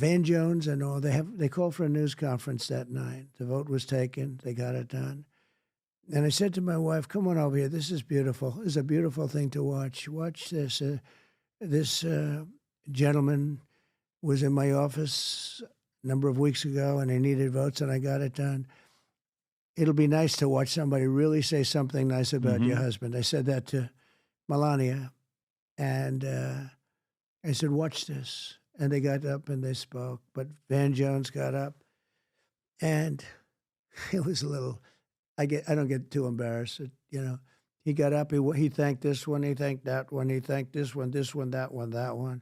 Van Jones and all, they called for a news conference that night. The vote was taken. They got it done. And I said to my wife, come on over here. This is beautiful. This is a beautiful thing to watch. Watch this. This gentleman was in my office a number of weeks ago, and he needed votes, and I got it done. It'll be nice to watch somebody really say something nice about your husband. I said that to Melania, and I said, watch this. And they got up and they spoke. But Van Jones got up, and it was a little, I don't get too embarrassed, He got up, he thanked this one, he thanked that one, he thanked this one, that one, that one.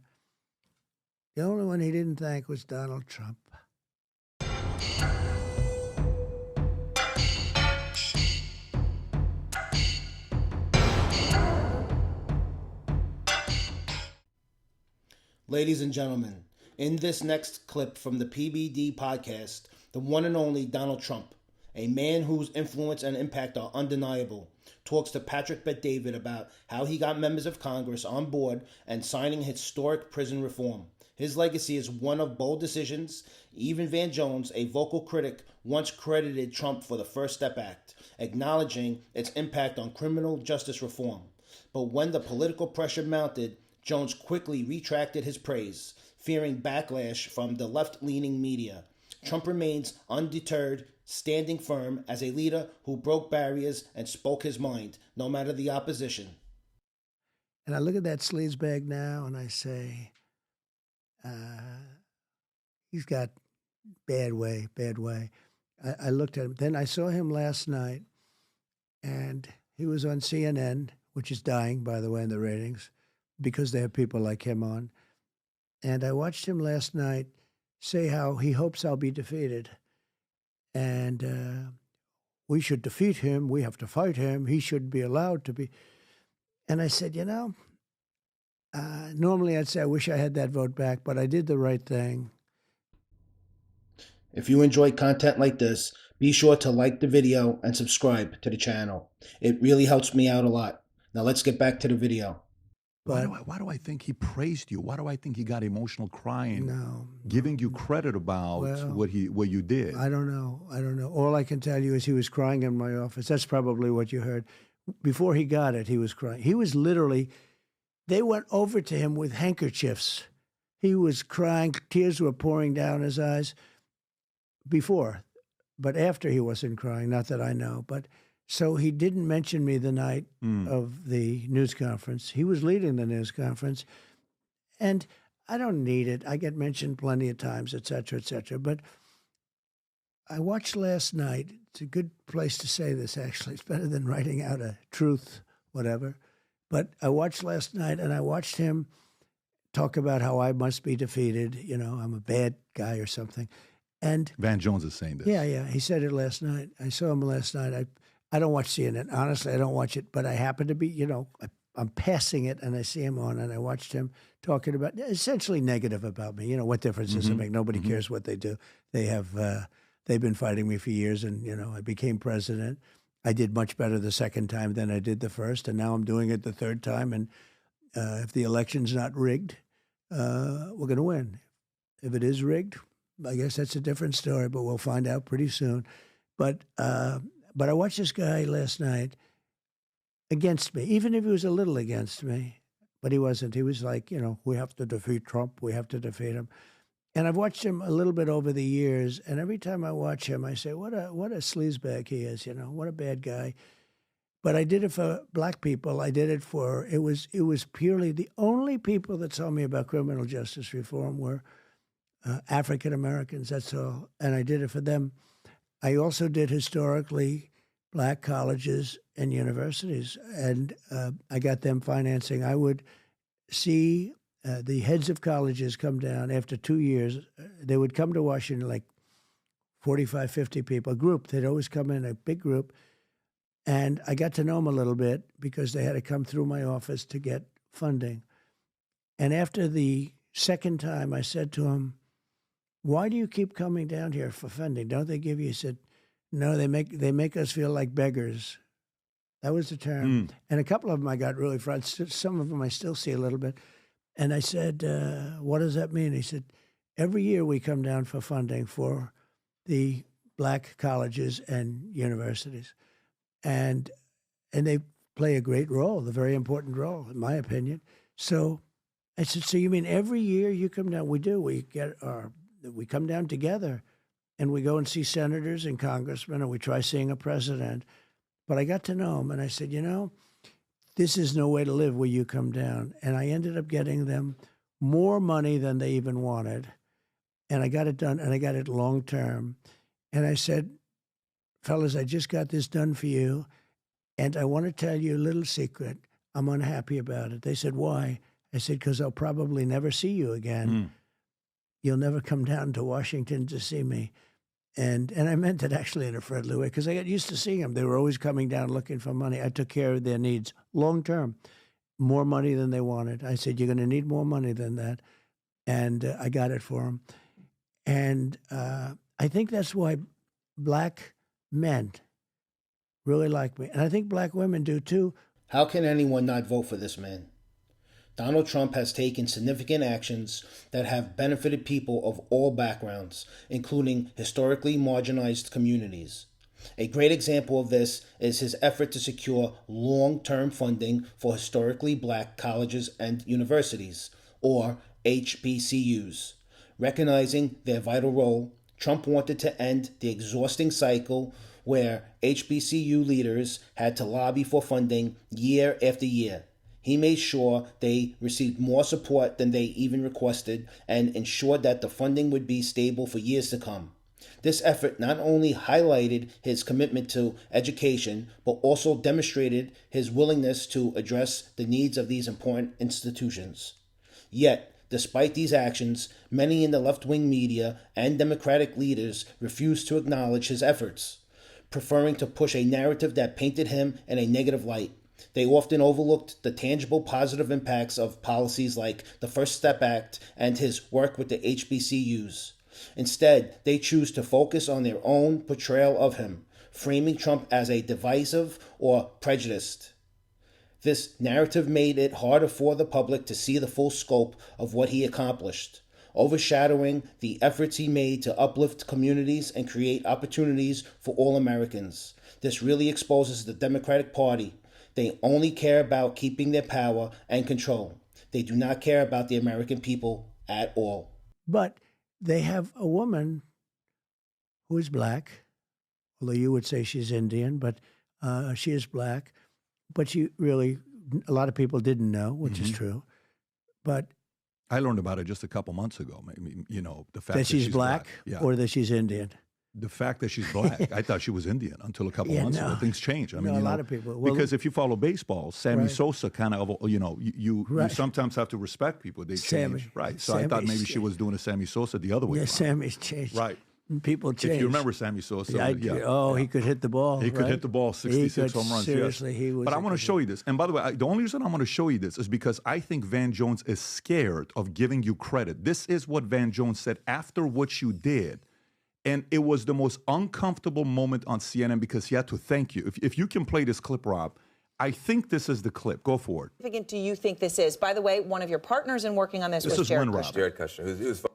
The only one he didn't thank was Donald Trump. Ladies and gentlemen, in this next clip from the PBD podcast, the one and only Donald Trump, a man whose influence and impact are undeniable, talks to Patrick Bet-David about how he got members of Congress on board and signing historic prison reform. His legacy is one of bold decisions. Even Van Jones, a vocal critic, once credited Trump for the First Step Act, acknowledging its impact on criminal justice reform. But when the political pressure mounted, Jones quickly retracted his praise, fearing backlash from the left-leaning media. Trump remains undeterred, standing firm as a leader who broke barriers and spoke his mind, no matter the opposition. And I look at that sleazebag now and I say, he's got bad way. I looked at him. Then I saw him last night, and he was on CNN, which is dying, by the way, in the ratings, because they have people like him on. And I watched him last night say how he hopes I'll be defeated. And we should defeat him. We have to fight him. He should be allowed to be. And I said, normally I'd say I wish I had that vote back, but I did the right thing. If you enjoy content like this, be sure to like the video and subscribe to the channel. It really helps me out a lot. Now let's get back to the video. Why do I think he praised you? Why do I think he got emotional crying, giving you credit about what you did? I don't know. All I can tell you is he was crying in my office. That's probably what you heard. Before he got it, he was crying. He was literally, they went over to him with handkerchiefs. He was crying. Tears were pouring down his eyes before, but after he wasn't crying, not that I know. But so he didn't mention me the night of the news conference. He was leading the news conference, and I don't need it. I get mentioned plenty of times, et cetera, et cetera. But I watched last night. It's a good place to say this, actually. It's better than writing out a truth, whatever. But I watched last night, and I watched him talk about how I must be defeated. I'm a bad guy or something. And Van Jones is saying this. Yeah. He said it last night. I saw him last night. I don't watch CNN. Honestly, I don't watch it. But I happen to be, I'm passing it, and I see him on, and I watched him talking about essentially negative about me. What difference does it make? Nobody cares what they do. They've been fighting me for years, and, I became president. I did much better the second time than I did the first, and now I'm doing it the third time. And if the election's not rigged, we're going to win. If it is rigged, I guess that's a different story, but we'll find out pretty soon. But I watched this guy last night against me, even if he was a little against me, but he wasn't. He was like, we have to defeat Trump. We have to defeat him. And I've watched him a little bit over the years, and every time I watch him, I say, what a sleazebag he is, what a bad guy. But I did it for black people. I did it for, it was purely, the only people that told me about criminal justice reform were African Americans, that's all. And I did it for them. I also did historically black colleges and universities, and I got them financing. I would see the heads of colleges come down after 2 years. They would come to Washington, like 45, 50 people, a group. They'd always come in, a big group. And I got to know them a little bit because they had to come through my office to get funding. And after the second time, I said to him, why do you keep coming down here for funding? Don't they give you? He said, no, they make us feel like beggars. That was the term. And a couple of them I got really frustrated. Some of them I still see a little bit. And I said, what does that mean? He said, every year we come down for funding for the black colleges and universities. And they play a great role, a very important role, in my opinion. So I said, so you mean every year you come down? We do. We come down together, and we go and see senators and congressmen, and we try seeing a president. But I got to know them, and I said, this is no way to live where you come down. And I ended up getting them more money than they even wanted. And I got it done, and I got it long term. And I said, fellas, I just got this done for you, and I want to tell you a little secret. I'm unhappy about it. They said, why? I said, because I'll probably never see you again. You'll never come down to Washington to see me. And I meant it actually in a friendly way, because I got used to seeing them. They were always coming down looking for money. I took care of their needs long term, more money than they wanted. I said, you're going to need more money than that. And I got it for them. And I think that's why black men really like me. And I think black women do too. How can anyone not vote for this man? Donald Trump has taken significant actions that have benefited people of all backgrounds, including historically marginalized communities. A great example of this is his effort to secure long-term funding for historically black colleges and universities, or HBCUs. Recognizing their vital role, Trump wanted to end the exhausting cycle where HBCU leaders had to lobby for funding year after year. He made sure they received more support than they even requested and ensured that the funding would be stable for years to come. This effort not only highlighted his commitment to education, but also demonstrated his willingness to address the needs of these important institutions. Yet, despite these actions, many in the left-wing media and Democratic leaders refused to acknowledge his efforts, preferring to push a narrative that painted him in a negative light. They often overlooked the tangible positive impacts of policies like the First Step Act and his work with the HBCUs. Instead, they choose to focus on their own portrayal of him, framing Trump as a divisive or prejudiced. This narrative made it harder for the public to see the full scope of what he accomplished, overshadowing the efforts he made to uplift communities and create opportunities for all Americans. This really exposes the Democratic Party. They only care about keeping their power and control. They do not care about the American people at all. But they have a woman who is black, although you would say she's Indian, but she is black. But she really, a lot of people didn't know, which is true. But I learned about it just a couple months ago. Maybe, the fact that she's black, or that she's Indian. The fact that she's black, I thought she was Indian until a couple months ago. Things change. I mean, a lot of people. Well, because if you follow baseball, Sammy Sosa kind of, you sometimes have to respect people. They change, right? So I thought maybe she was doing a Sammy Sosa the other way. Yeah, Sammy's changed. Right. People change. If you remember Sammy Sosa, he could hit the ball. He could hit the ball, 66 home runs. Seriously, he was. But I want to show you this. And by the way, the only reason I want to show you this is because I think Van Jones is scared of giving you credit. This is what Van Jones said after what you did. And it was the most uncomfortable moment on CNN because he had to thank you. If you can play this clip, Rob, I think this is the clip. Go for it. How significant do you think this is? By the way, one of your partners in working on this was Jared Kushner. Jared Kushner.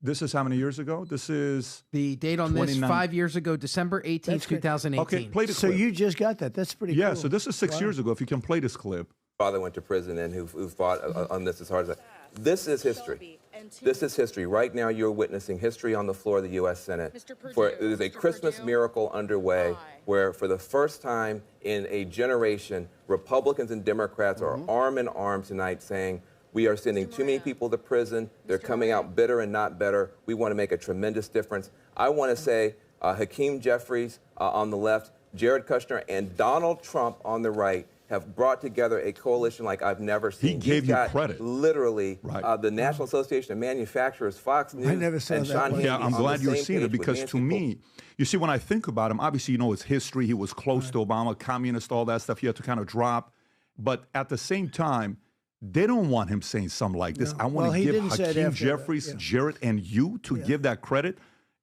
This is how many years ago? This is... The date on 29. This, 5 years ago, December 18th, 2018. Okay, play the clip. So you just got that. That's pretty cool. Yeah, so this is 6 years ago. If you can play this clip. Father went to prison and who fought on this as hard as that. This is history. This is history. Right now, you're witnessing history on the floor of the U.S. Senate. There's a Christmas miracle underway where, for the first time in a generation, Republicans and Democrats are arm in arm tonight saying, we are sending too many people to prison. They're coming out bitter and not better. We want to make a tremendous difference. I want to say Hakeem Jeffries on the left, Jared Kushner, and Donald Trump on the right have brought together a coalition like I've never seen. He gave you credit. Literally, the National Association of Manufacturers, Fox News, and Sean Hannity. Yeah, I'm glad you've seen it because to me, you see, when I think about him, obviously, his history. He was close to Obama, communist, all that stuff. He had to kind of drop. But at the same time, they don't want him saying something like this. I want to give Hakeem Jeffries, Jared, and you to give that credit.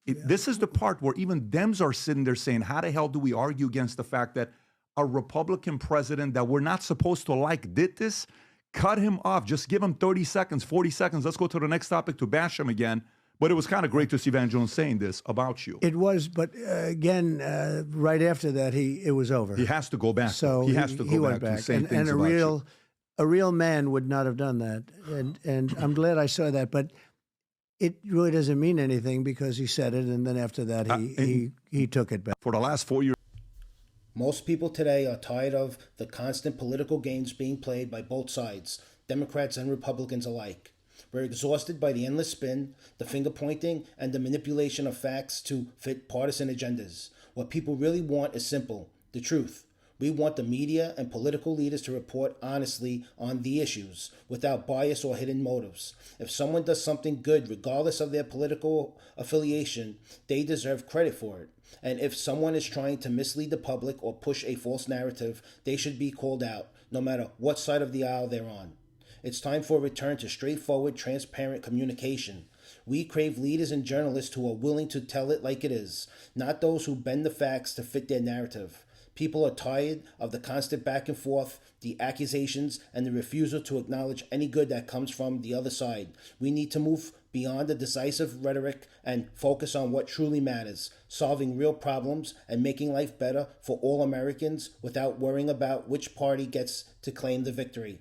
This is the part where even Dems are sitting there saying, how the hell do we argue against the fact that a Republican president that we're not supposed to like did this? cut him off. Just give him 30 seconds, 40 seconds. Let's go to the next topic to bash him again. But it was kind of great to see Van Jones saying this about you. It was, but again, right after that, it was over. He has to go back. So he has to go went back to saying things and about a real man would not have done that. And I'm glad I saw that. But it really doesn't mean anything because he said it, and then after that, he took it back. For the last 4 years. Most people today are tired of the constant political games being played by both sides, Democrats and Republicans alike. We're exhausted by the endless spin, the finger-pointing, and the manipulation of facts to fit partisan agendas. What people really want is simple, the truth. We want the media and political leaders to report honestly on the issues, without bias or hidden motives. If someone does something good, regardless of their political affiliation, they deserve credit for it. And if someone is trying to mislead the public or push a false narrative, they should be called out, no matter what side of the aisle they're on. It's time for a return to straightforward, transparent communication. We crave leaders and journalists who are willing to tell it like it is, not those who bend the facts to fit their narrative. People are tired of the constant back and forth, the accusations, and the refusal to acknowledge any good that comes from the other side. We need to move beyond the decisive rhetoric and focus on what truly matters, solving real problems and making life better for all Americans without worrying about which party gets to claim the victory.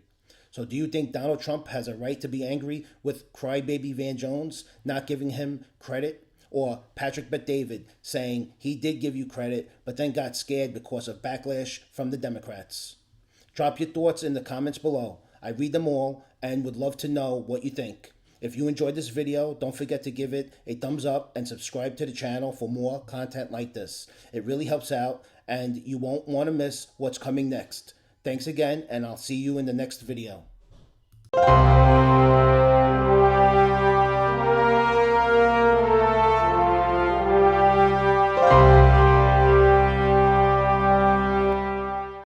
So do you think Donald Trump has a right to be angry with crybaby Van Jones, not giving him credit? Or Patrick Bet-David saying he did give you credit, but then got scared because of backlash from the Democrats? Drop your thoughts in the comments below. I read them all and would love to know what you think. If you enjoyed this video, don't forget to give it a thumbs up and subscribe to the channel for more content like this. It really helps out and you won't want to miss what's coming next. Thanks again, and I'll see you in the next video.